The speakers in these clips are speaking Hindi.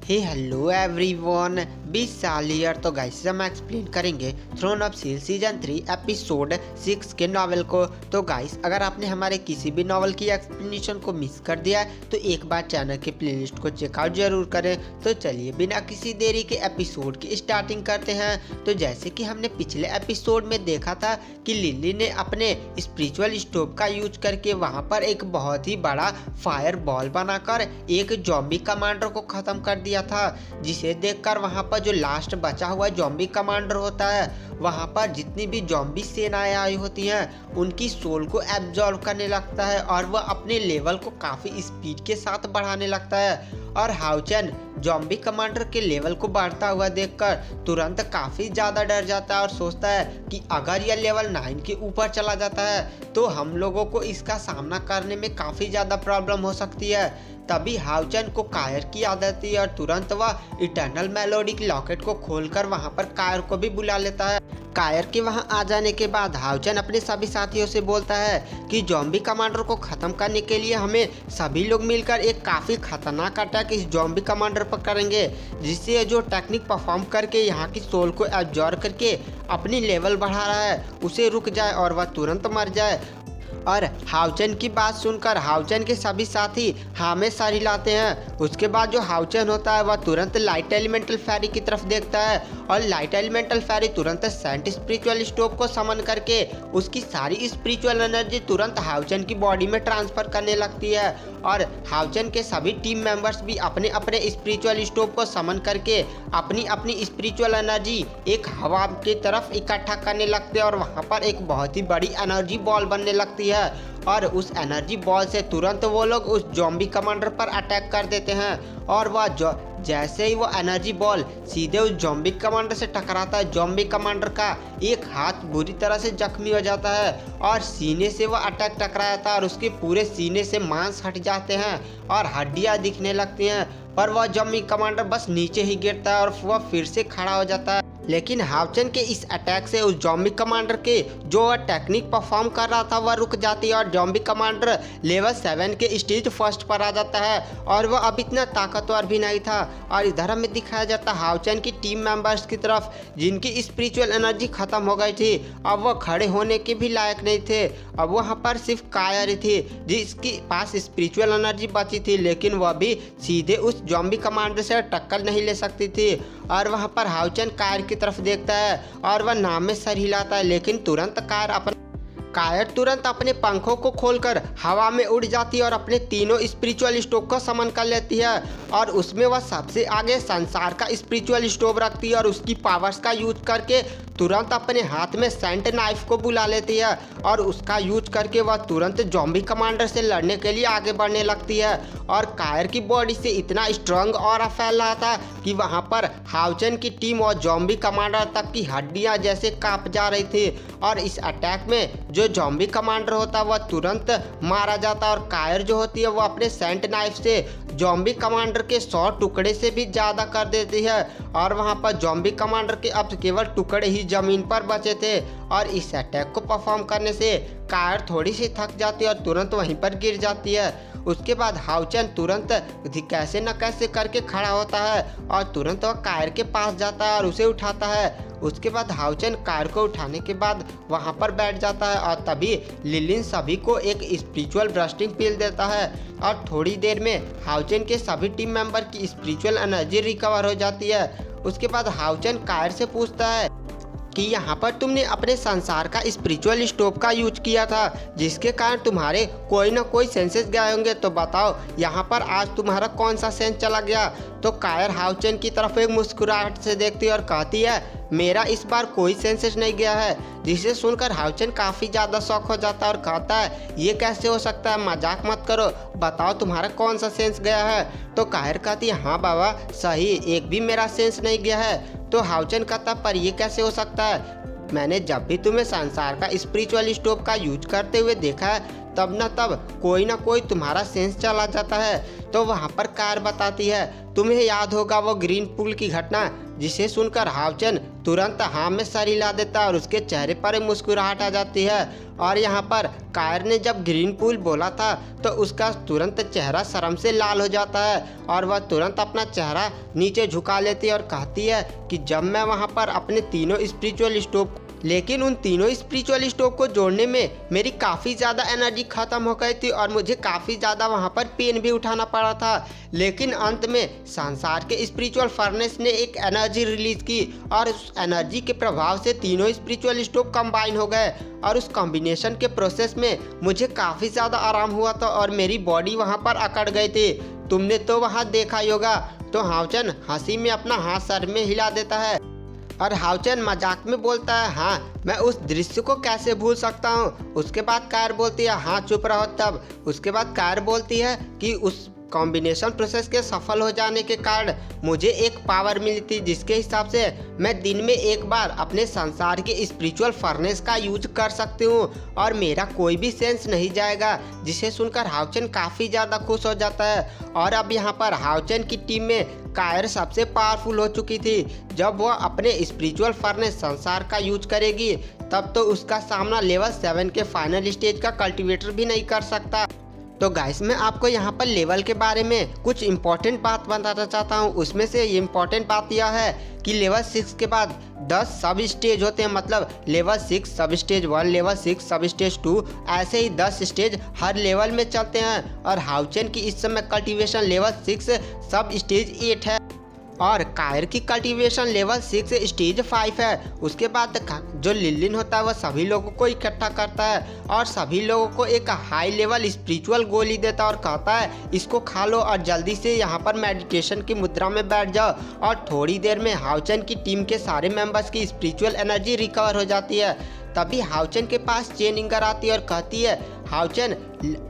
हे हेलो एवरीवन, 20 साल ईयर। तो गाइस हम एक्सप्लेन करेंगे Throne of Seal season 3 episode 6 के नॉवेल को। तो गाइस अगर आपने हमारे किसी भी नॉवेल की एक्सप्लेनेशन को मिस कर दिया है तो एक बार चैनल के प्लेलिस्ट को चेकआउट जरूर करें। तो चलिए बिना किसी देरी के एपिसोड की स्टार्टिंग करते हैं। तो जैसे कि हमने पिछले एपिसोड में देखा था कि लिली ने अपने स्पिरिचुअल स्टोव का यूज करके वहां पर एक बहुत ही बड़ा फायर बॉल बनाकर एक जॉम्बी कमांडर को खत्म कर दिया था, जिसे देखकर वहां पर जो लास्ट बचा हुआ जॉम्बी कमांडर होता है वहां पर जितनी भी जॉम्बी सेनाएं आई होती हैं उनकी सोल को एब्जॉर्ब करने लगता है और वह अपने लेवल को काफी स्पीड के साथ बढ़ाने लगता है। और हाउचन जॉम्बी कमांडर के लेवल को बढ़ता हुआ देखकर तुरंत काफी ज्यादा डर जाता है और सोचता है कि अगर यह लेवल 9 के ऊपर चला जाता है तो हम लोगों को इसका सामना करने में काफी ज्यादा प्रॉब्लम हो सकती है। तभी हाउचन को कायर की याद आती है और तुरंत वह इटर्नल मेलोडिक लॉकेट को खोलकर वहां पर कायर को भी बुला लेता है। कायर के वहां आ जाने के बाद हाउचन अपने सभी साथियों से बोलता है कि जॉम्बी कमांडर को खत्म करने के लिए हमें सभी लोग मिलकर एक काफी खतरनाक अटैक इस जॉम्बी कमांडर पर करेंगे, जिससे जो टेक्निक परफॉर्म करके यहाँ की सोल को एब्जॉर्ब करके अपनी लेवल बढ़ा रहा है उसे रुक जाए और वह तुरंत मर जाए। और हाउचन की बात सुनकर हाउचन के सभी साथी हाँ में सर हिलाते हैं। उसके बाद जो हाउचन होता है वह तुरंत लाइट एलिमेंटल फेरी की तरफ देखता है और लाइट एलिमेंटल फेरी तुरंत सेंट स्पिरिचुअल स्टोव को समन करके उसकी सारी स्पिरिचुअल एनर्जी तुरंत हाउचन की बॉडी में ट्रांसफर करने लगती है। और हाउचन के सभी टीम मेंबर्स भी अपने अपने स्पिरिचुअल स्टोव को समन करके अपनी अपनी स्पिरिचुअल एनर्जी एक हवा की तरफ इकट्ठा करने लगते हैं और वहाँ पर एक बहुत ही बड़ी एनर्जी बॉल बनने लगती है। और उस एनर्जी बॉल से तुरंत वो लोग उस जॉम्बी कमांडर पर अटैक कर देते हैं और वह जैसे ही वो एनर्जी बॉल सीधे उस जॉम्बी कमांडर से टकराता है, जॉम्बी कमांडर का एक हाथ बुरी तरह से जख्मी हो जाता है और सीने से वह अटैक टकराया था और उसके पूरे सीने से मांस हट जाते हैं और हड्डियां दिखने लगती हैं। पर वह जॉम्बी कमांडर बस नीचे ही गिरता है और वह फिर से खड़ा हो जाता है। लेकिन हाउचन के इस अटैक से उस जॉम्बी कमांडर के जो वह टेक्निक परफॉर्म कर रहा था वह रुक जाती है और जॉम्बी कमांडर लेवल 7 के स्टेज फर्स्ट पर आ जाता है और वह अब इतना ताकतवर भी नहीं था। और इधर हमें दिखाया जाता है हाउचन की टीम मेंबर्स की तरफ जिनकी स्पिरिचुअल एनर्जी खत्म हो गई थी, अब वह खड़े होने के भी लायक नहीं थे। अब वहाँ पर सिर्फ कायर थी जिसके पास स्पिरिचुअल एनर्जी बची थी, लेकिन वह भी सीधे उस जॉम्बी कमांडर से टक्कर नहीं ले सकती थी। और वहाँ पर हाउचन कायर की तरफ देखता है और वह नाम में सर हिलाता है, लेकिन तुरंत कायर तुरंत अपने पंखों को खोलकर हवा में उड़ जाती है और अपने तीनों स्पिरिचुअल स्टोव को समन कर लेती है और उसमें वह सबसे आगे संसार का स्पिरिचुअल स्टोव रखती है और उसकी पावर्स का यूज करके तुरंत अपने हाथ में सेंट नाइफ को बुला लेती है और उसका यूज करके वह तुरंत जॉम्बी कमांडर से लड़ने के लिए आगे बढ़ने लगती है। और कायर की बॉडी से इतना स्ट्रांग ऑरा फैल रहा था कि वहां पर हाउचन की टीम और जॉम्बी कमांडर तक की हड्डियां जैसे कांप जा रही थी। और इस अटैक में जो जॉम्बी कमांडर होता है वह तुरंत मारा जाता है और कायर जो होती है वो अपने सेंट नाइफ से जॉम्बी कमांडर के 100 टुकड़े से भी ज़्यादा कर देती है और वहां पर जॉम्बी कमांडर के अब केवल टुकड़े ही जमीन पर बचे थे। और इस अटैक को परफॉर्म करने से कायर थोड़ी सी थक जाती है और तुरंत वहीं पर गिर जाती है। उसके बाद हाउचन तुरंत कैसे न कैसे करके खड़ा होता है और तुरंत वह कायर के पास जाता है और उसे उठाता है। उसके बाद हाउचन कायर को उठाने के बाद वहां पर बैठ जाता है और तभी लिलिन सभी को एक स्पिरिचुअल ब्रस्टिंग पिल देता है और थोड़ी देर में हाउचन के सभी टीम मेंबर की स्पिरिचुअल एनर्जी रिकवर हो जाती है। उसके बाद हाउचन कायर से पूछता है कि यहाँ पर तुमने अपने संसार का स्पिरिचुअल स्टोव का यूज किया था जिसके कारण तुम्हारे कोई ना कोई सेंसेस गए होंगे, तो बताओ यहाँ पर आज तुम्हारा कौन सा सेंस चला गया। तो कायर हाउचन की तरफ एक मुस्कुराहट से देखती है और कहती है मेरा इस बार कोई सेंसेस नहीं गया है, जिसे सुनकर हाउचन काफ़ी ज़्यादा शॉक हो जाता है और कहता है ये कैसे हो सकता है, मजाक मत करो, बताओ तुम्हारा कौन सा सेंस गया है। तो कायर कहती है हाँ बाबा सही, एक भी मेरा सेंस नहीं गया है। तो हाउचन कहता पर ये कैसे हो सकता है, मैंने जब भी तुम्हें संसार का स्पिरिचुअल स्टोव का यूज करते हुए देखा है तब न तब कोई ना कोई तुम्हारा सेंस चला जाता है। तो वहाँ पर कार बताती है तुम्हें याद होगा वो ग्रीन पुल की घटना जिसे सुनकर हाउचन तुरंत हाँ में सर हिला देता है और उसके चेहरे पर एक मुस्कुराहट आ जाती है। और यहाँ पर कायर ने जब ग्रीन पूल बोला था तो उसका तुरंत चेहरा शर्म से लाल हो जाता है और वह तुरंत अपना चेहरा नीचे झुका लेती है और कहती है कि जब मैं वहाँ पर अपने तीनों स्पिरिचुअल स्टोव, लेकिन उन तीनों स्पिरिचुअल स्टोव को जोड़ने में मेरी काफ़ी ज़्यादा एनर्जी ख़त्म हो गई थी और मुझे काफ़ी ज़्यादा वहाँ पर पेन भी उठाना पड़ा था। लेकिन अंत में संसार के स्पिरिचुअल फर्नेस ने एक एनर्जी रिलीज की और उस एनर्जी के प्रभाव से तीनों स्पिरिचुअल स्टोव कंबाइन हो गए और उस कॉम्बिनेशन के प्रोसेस में मुझे काफ़ी ज़्यादा आराम हुआ था और मेरी बॉडी वहाँ पर अकड़ गई थी। तुमने तो वहाँ देखा ही होगा। तो हाउचन हंसी में अपना हाथ सर में हिला देता है और हाउचन मजाक में बोलता है, हाँ मैं उस दृश्य को कैसे भूल सकता हूँ। उसके बाद कायर बोलती है, हाँ चुप रहो तब। उसके बाद कायर बोलती है कि उस कॉम्बिनेशन प्रोसेस के सफल हो जाने के कारण मुझे एक पावर मिली थी जिसके हिसाब से मैं दिन में एक बार अपने संसार के स्पिरिचुअल फर्नेस का यूज कर सकती हूँ और मेरा कोई भी सेंस नहीं जाएगा। जिसे सुनकर हाउचन काफ़ी ज़्यादा खुश हो जाता है। और अब यहाँ पर हाउचन की टीम में कायर सबसे पावरफुल हो चुकी थी। जब वह अपने स्पिरिचुअल फर्नेस संसार का यूज करेगी तब तो उसका सामना लेवल 7 के फाइनल स्टेज का कल्टीवेटर भी नहीं कर सकता। तो गाइस मैं आपको यहाँ पर लेवल के बारे में कुछ इम्पोर्टेंट बात बताना चाहता हूँ। उसमें से ये इम्पोर्टेंट बात यह है कि लेवल 6 के बाद 10 सब स्टेज होते हैं, मतलब लेवल 6 सब स्टेज 1, लेवल 6 सब स्टेज 2, ऐसे ही 10 स्टेज हर लेवल में चलते हैं। और हाउचन की इस समय कल्टीवेशन लेवल 6 सब स्टेज 8 है और कायर की कल्टीवेशन लेवल 6 स्टेज 5 है। उसके बाद जो लिलिन होता है वह सभी लोगों को इकट्ठा करता है और सभी लोगों को एक हाई लेवल स्पिरिचुअल गोली देता है और कहता है इसको खा लो और जल्दी से यहाँ पर मेडिटेशन की मुद्रा में बैठ जाओ। और थोड़ी देर में हाउचन की टीम के सारे मेंबर्स की स्पिरिचुअल एनर्जी रिकवर हो जाती है। तभी हाउचन के पास चेनिंगर आती है और कहती है, हाउचन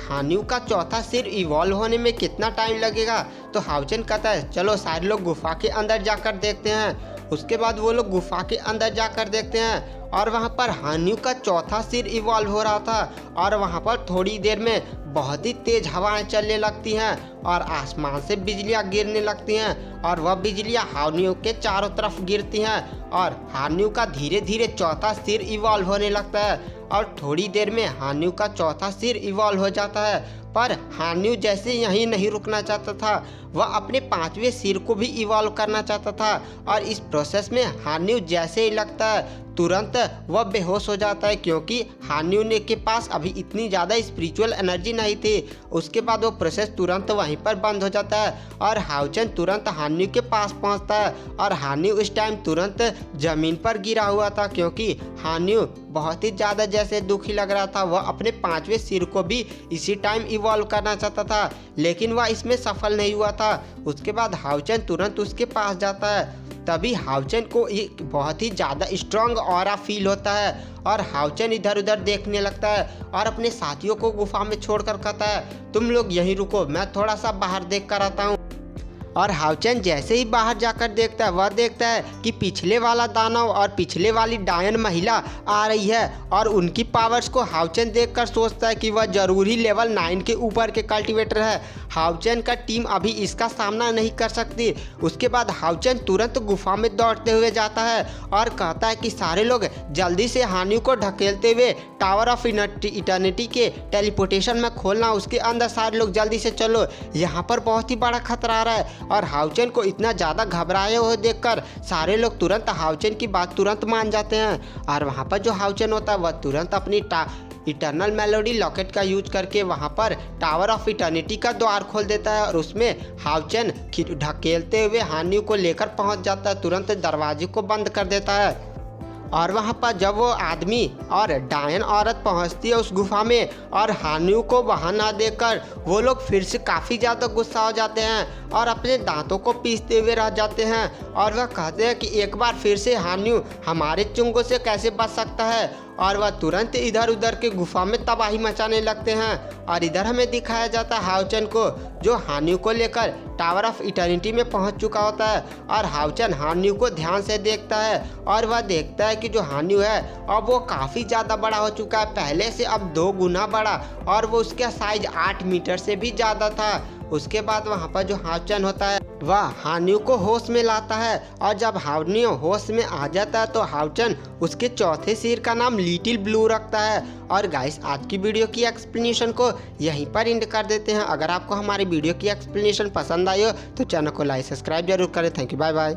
हान्यू का चौथा सिर इवॉल्व होने में कितना टाइम लगेगा। तो हाउचन कहता है चलो सारे लोग गुफा के अंदर जाकर देखते हैं। उसके बाद वो लोग गुफा के अंदर जाकर देखते हैं और वहाँ पर हान्यू का चौथा सिर इवॉल्व हो रहा था और वहाँ पर थोड़ी देर में बहुत ही तेज हवाएं चलने लगती हैं और आसमान से बिजलियाँ गिरने लगती हैं और वह बिजलियाँ हान्यू के चारों तरफ गिरती हैं और हान्यू का धीरे धीरे चौथा सिर इवॉल्व होने लगता है और थोड़ी देर में हान्यू का चौथा सिर इवॉल्व हो जाता है। पर हान्यू जैसे यहीं नहीं रुकना चाहता था, वह अपने 5वें सिर को भी इवॉल्व करना चाहता था और इस प्रोसेस में हान्यू जैसे ही लगता है तुरंत वह बेहोश हो जाता है क्योंकि हान्यू ने के पास अभी इतनी ज़्यादा स्पिरिचुअल एनर्जी नहीं थी। उसके बाद वो प्रोसेस तुरंत वहीं पर बंद हो जाता है और हाउचन तुरंत हान्यू के पास पहुंचता है और हान्यू इस टाइम तुरंत ज़मीन पर गिरा हुआ था क्योंकि हान्यू बहुत ही ज़्यादा जैसे दुखी लग रहा था। वह अपने 5वें सिर को भी इसी टाइम इवॉल्व करना चाहता था लेकिन वह इसमें सफल नहीं हुआ था। उसके बाद हाउचन तुरंत उसके पास जाता है। तभी हाउचन को एक बहुत ही ज़्यादा स्ट्रांग ऑरा फील होता है और हाउचन इधर उधर देखने लगता है और अपने साथियों को गुफा में छोड़कर कहता है तुम लोग यहीं रुको, मैं थोड़ा सा बाहर देख कर आता हूँ। और हाउचन जैसे ही बाहर जाकर देखता है वह देखता है कि पिछले वाला दानव और पिछले वाली डायन महिला आ रही है और उनकी पावर्स को हाउचन देखकर सोचता है कि वह जरूर ही लेवल 9 के ऊपर के कल्टीवेटर है। हाउचन का टीम अभी इसका सामना नहीं कर सकती। उसके बाद हाउचन तुरंत गुफा में दौड़ते हुए जाता है और कहता है कि सारे लोग जल्दी से हान्यू को ढकेलते हुए टावर ऑफ इटर्निटी के टेलीपोर्टेशन में खोलना, उसके अंदर सारे लोग जल्दी से चलो, यहाँ पर बहुत ही बड़ा खतरा आ रहा है। और हाउचन को इतना ज़्यादा घबराए हुए देखकर सारे लोग तुरंत हाउचन की बात तुरंत मान जाते हैं और वहाँ पर जो हाउचन होता है वह तुरंत अपनी इटर्नल मेलोडी लॉकेट का यूज करके वहाँ पर टावर ऑफ इटर्निटी का द्वार खोल देता है और उसमें हाउचन ढकेलते हुए हान्यू को लेकर पहुँच जाता है, तुरंत दरवाजे को बंद कर देता है। और वहाँ पर जब वो आदमी और डायन औरत पहुँचती है उस गुफा में और हान्यू को वहाँ ना देखकर वो लोग फिर से काफ़ी ज़्यादा गुस्सा हो जाते हैं और अपने दांतों को पीसते हुए रह जाते हैं और वह कहते हैं कि एक बार फिर से हान्यू हमारे चुंगों से कैसे बच सकता है और वह तुरंत इधर उधर के गुफा में तबाही मचाने लगते हैं। और इधर हमें दिखाया जाता है हाउचन को जो हान्यू को लेकर टावर ऑफ इटर्निटी में पहुंच चुका होता है और हाउचन हान्यू को ध्यान से देखता है और वह देखता है कि जो हान्यू है अब वो काफ़ी ज़्यादा बड़ा हो चुका है, पहले से अब 2 गुना बड़ा और वो उसका साइज 8 मीटर से भी ज़्यादा था। उसके बाद वहाँ पर जो हाउचन होता है वह हान्यू को होश में लाता है, और जब हान्यू होश में आ जाता है तो हाउचन उसके चौथे शेर का नाम लिटिल ब्लू रखता है। और गाइस आज की वीडियो की एक्सप्लेनेशन को यहीं पर एंड कर देते हैं। अगर आपको हमारी वीडियो की एक्सप्लेनेशन पसंद आई हो तो चैनल को लाइक सब्सक्राइब जरूर करें। Thank you, bye bye.